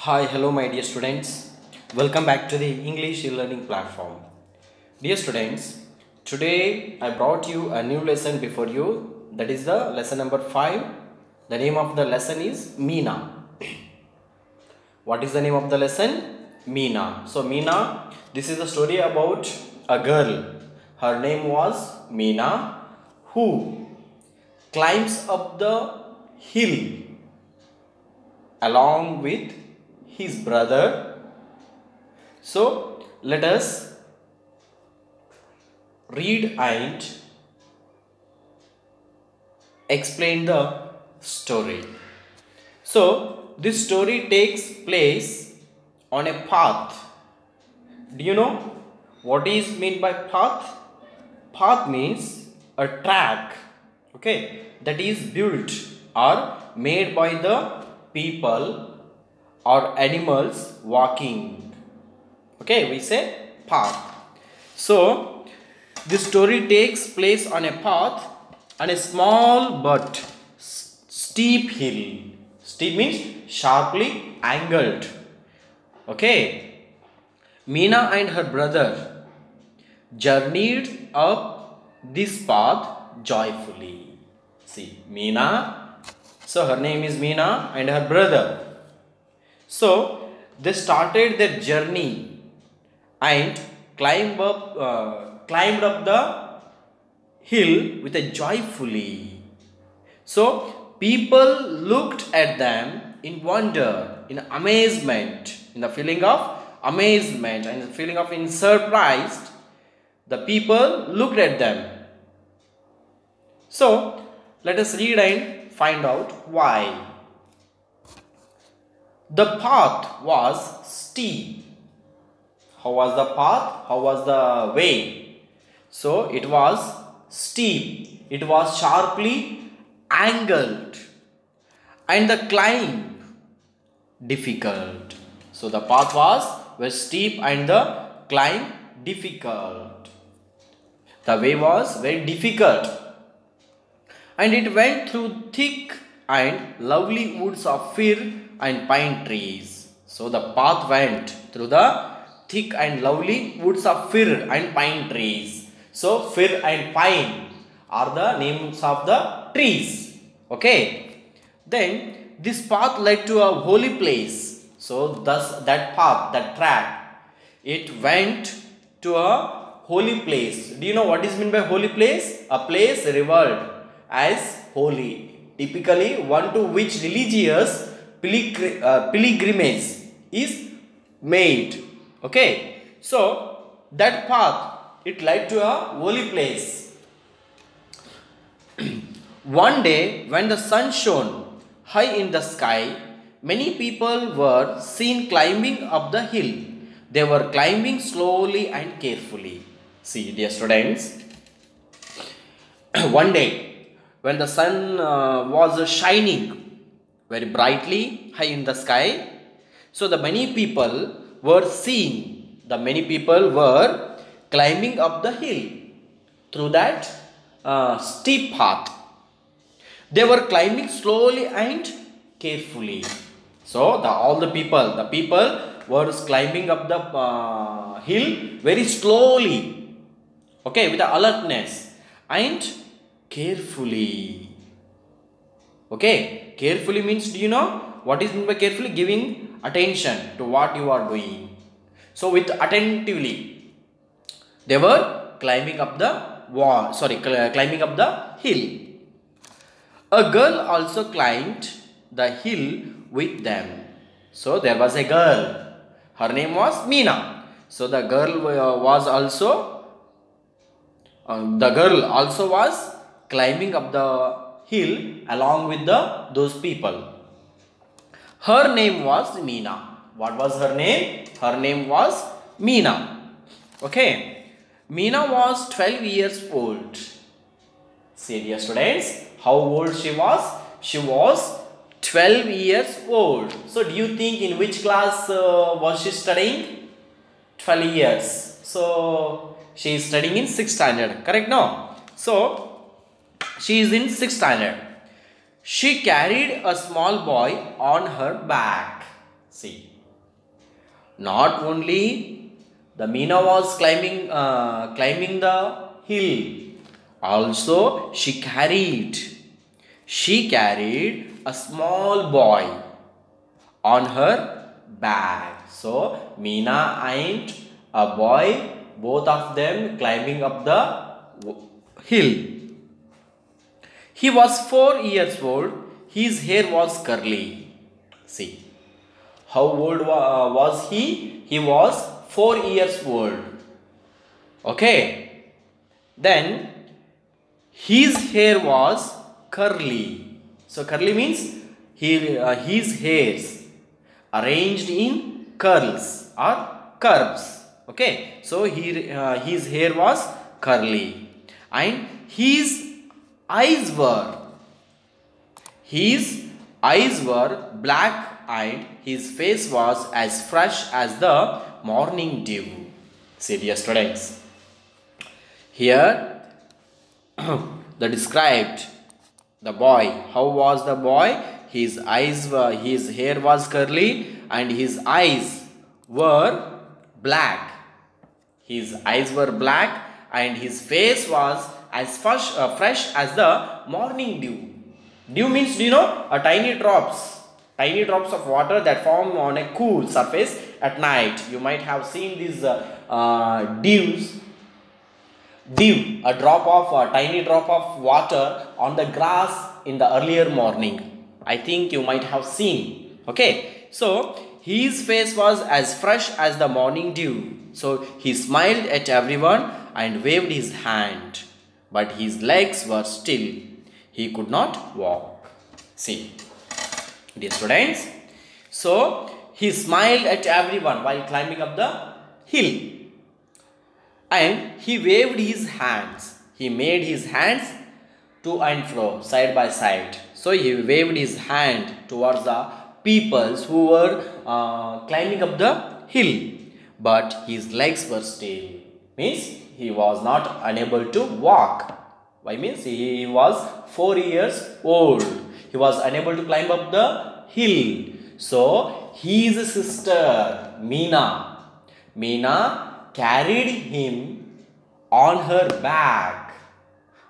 Hi, hello my dear students. Welcome back to the English e-learning platform. Dear students, today I brought you a new lesson before you. That is the lesson number 5. The name of the lesson is Meena. What is the name of the lesson? Meena. So Meena, this is a story about a girl. Her name was Meena, who climbs up the hill along with his brother. So let us read and explain the story. So this story takes place on a path. Do you know what is meant by path? Path means a track, okay, that is built or made by the people or animals walking. Okay, we say path. So this story takes place on a path on a small but steep hill. Steep means sharply angled. Okay, Meena and her brother journeyed up this path joyfully. See, Meena, so her name is Meena and her brother. So they started their journey and climbed up the hill with a joyfully. So people looked at them in wonder, in amazement, in the feeling of amazement and the feeling of in surprised. The people looked at them. So let us read and find out why. The path was steep. How was the path? How was the way? So it was steep. It was sharply angled. And the climb difficult. So the path was steep and the climb difficult. The way was very difficult. And it went through thick and lovely woods of fir and pine trees. So the path went through the thick and lovely woods of fir and pine trees. So fir and pine are the names of the trees. Okay. Then this path led to a holy place. So thus that path, that track, it went to a holy place. Do you know what is meant by holy place? A place revered as holy. Typically one to which religious pilgrimage is made. Okay, so that path, it led to a holy place. One day when the sun shone high in the sky, many people were seen climbing up the hill. They were climbing slowly and carefully. See, dear students, one day when the sun was shining very brightly high in the sky, so the many people were seen, the many people were climbing up the hill through that steep path. They were climbing slowly and carefully. So all the people were climbing up the hill very slowly, okay, with the alertness and carefully. Okay, carefully means, do you know what is meant by carefully? Giving attention to what you are doing. So with attentively, they were climbing up the wall, climbing up the hill. A girl also climbed the hill with them. So there was a girl. Her name was Meena. So the girl also was climbing up the hill along with those people. Her name was Meena. What was her name? Her name was Meena. Okay. Meena was 12 years old. See, dear students, how old she was? She was 12 years old. So do you think in which class was she studying? 12 years. So she is studying in 6th standard. Correct? No? So she is in 6th standard. She carried a small boy on her back. See, Not only the Meena was climbing the hill, also she carried a small boy on her back. So Meena and a boy, both of them climbing up the hill. He was 4 years old. His hair was curly. See, how old was he? He was 4 years old. Okay. Then his hair was curly. So curly means his hairs arranged in curls or curves. Okay. So his hair was curly, and eyes were his eyes were black, and his face was as fresh as the morning dew. See, dear students, here the described the boy. How was the boy? His hair was curly and his eyes were black. His eyes were black and his face was as fresh as the morning dew. Dew means, do you know, tiny drops of water that form on a cool surface at night. You might have seen these a tiny drop of water on the grass in the earlier morning. I think you might have seen. Okay, so his face was as fresh as the morning dew. So he smiled at everyone and waved his hand, but his legs were still. He could not walk. See, dear students, so he smiled at everyone while climbing up the hill, and he waved his hands. He made his hands to and fro, side by side. So he waved his hand towards the peoples who were climbing up the hill, but his legs were still. Means he was not unable to walk. Why? Means he was 4 years old. He was unable to climb up the hill. So his sister Meena carried him on her back.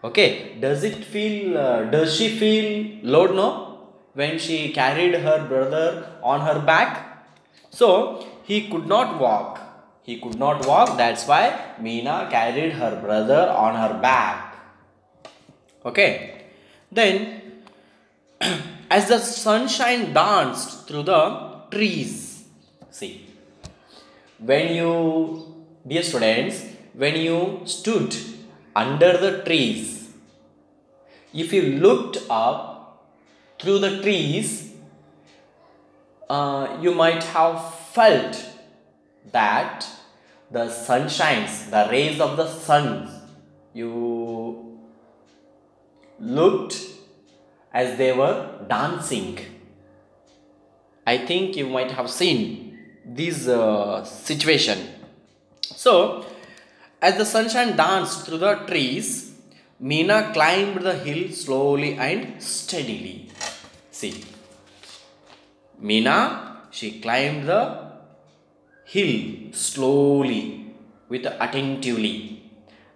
Okay, does she feel load? No, when she carried her brother on her back. So he could not walk. That's why Meena carried her brother on her back. Okay. Then as the sunshine danced through the trees. See, dear students, when you stood under the trees, if you looked up through the trees, you might have felt that the rays of the sun, you looked as they were dancing. I think you might have seen this situation. So, as the sunshine danced through the trees, Meena climbed the hill slowly and steadily. See, Meena, she climbed the hill slowly, with attentively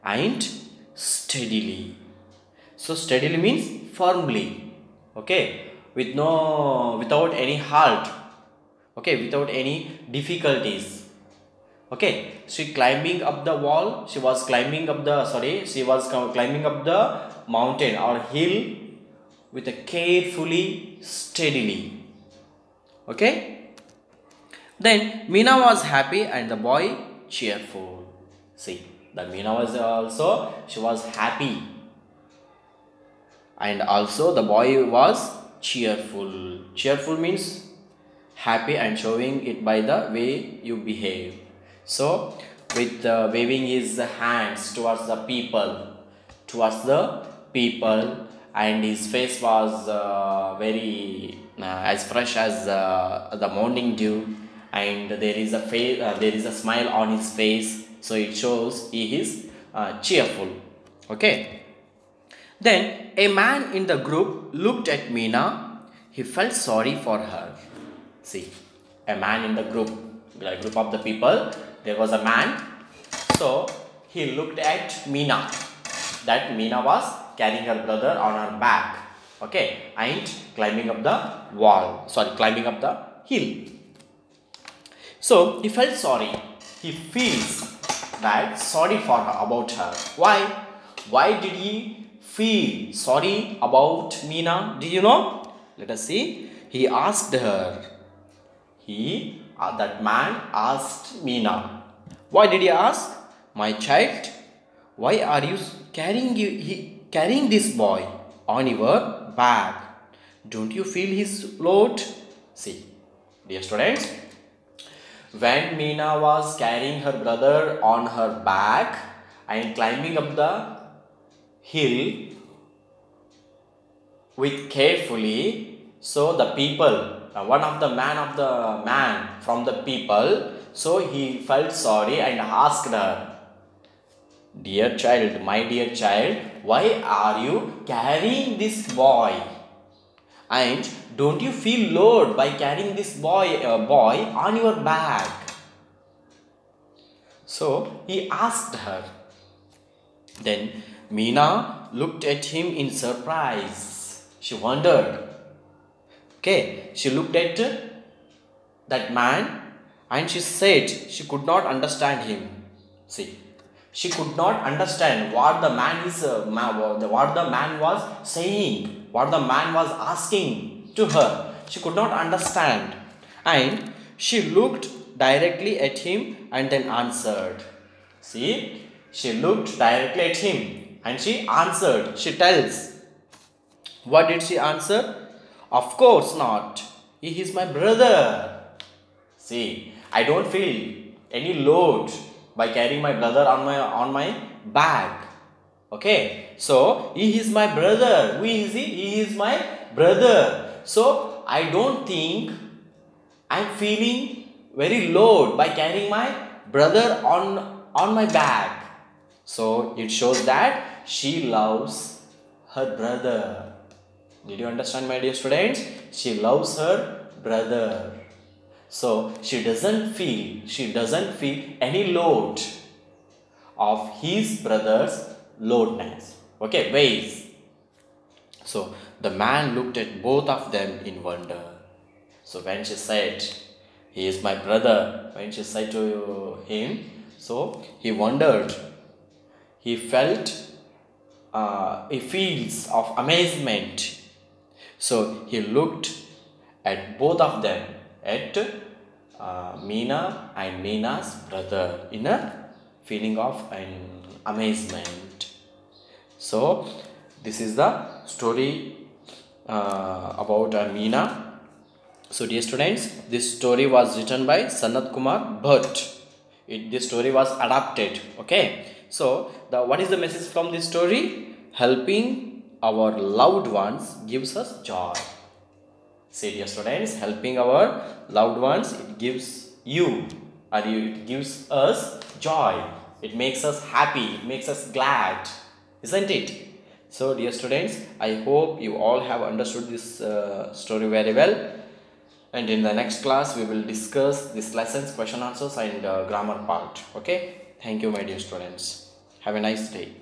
and steadily. So steadily means firmly. Okay, without any halt. Okay, without any difficulties. Okay, she climbing up the wall. She was climbing up the mountain or hill with a carefully, steadily. Okay. Then Meena was happy and the boy cheerful. See, the Meena she was happy, and also the boy was cheerful. Cheerful means happy and showing it by the way you behave. So with waving his hands towards the people, and his face was very as fresh as the morning dew, and there is a smile on his face, so it shows he is cheerful. Okay. Then a man in the group looked at Meena. He felt sorry for her. See, a man in the group a group of the people. There was a man. So he looked at Meena. That Meena was carrying her brother on her back. Okay, and climbing up the wall. Sorry, climbing up the hill. So he felt sorry. He feels that sorry for her, about her. Why? Why did he feel sorry about Meena? Do you know? Let us see. He asked her. That man asked Meena. Why did he ask? My child, why are you carrying this boy on your back? Don't you feel his load? See, dear students, when Meena was carrying her brother on her back and climbing up the hill with carefully, so the people, one of the man from the people, so he felt sorry and asked her, dear child, my dear child, why are you carrying this boy? And don't you feel load by carrying this boy on your back? So he asked her. Then Meena looked at him in surprise. She wondered. Okay, she looked at that man and she said she could not understand him. See, she could not understand what the man what the man was saying, what the man was asking to her. She could not understand, and she looked directly at him and then answered. See, she looked directly at him and she answered. She tells. What did she answer? Of course not. He is my brother. See, I don't feel any load by carrying my brother on my back. Okay, so he is my brother. Who is he? He is my brother. So I don't think I'm feeling very load by carrying my brother on my back. So it shows that she loves her brother. Did you understand, my dear students? She loves her brother. So she doesn't feel any load of his brother's loadness. Okay, ways. So the man looked at both of them in wonder. So when she said, he is my brother, when she said to him, so he wondered. He feels of amazement. So he looked at both of them, at Meena and Meena's brother, in a feeling of an amazement. So this is the story about Meena. So dear students, this story was written by Sanat Kumar Bhatt. This story was adapted. Okay. So what is the message from this story? Helping our loved ones gives us joy. See, dear students, helping our loved ones, it gives it gives us joy. It makes us happy. It makes us glad, isn't it? So dear students, I hope you all have understood this story very well. And in the next class, we will discuss this lessons, question answers and grammar part. Okay. Thank you, my dear students. Have a nice day.